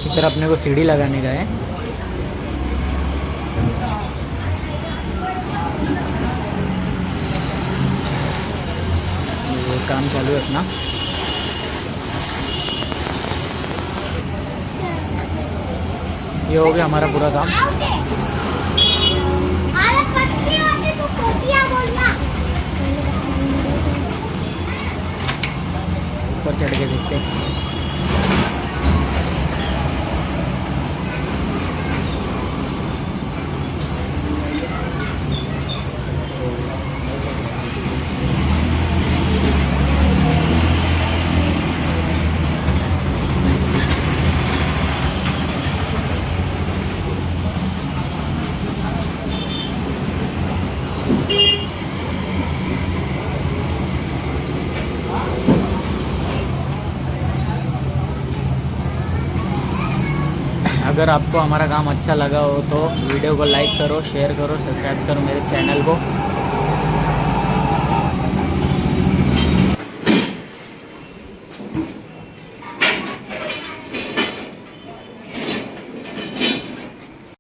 इधर अपने को सीढ़ी लगाने का है। ये काम चालू है अपना। ये हो गया हमारा पूरा काम। ऊपर चढ़ के देखते हैं। अगर आपको हमारा काम अच्छा लगा हो तो वीडियो को लाइक करो, शेयर करो, सब्सक्राइब करो मेरे चैनल को।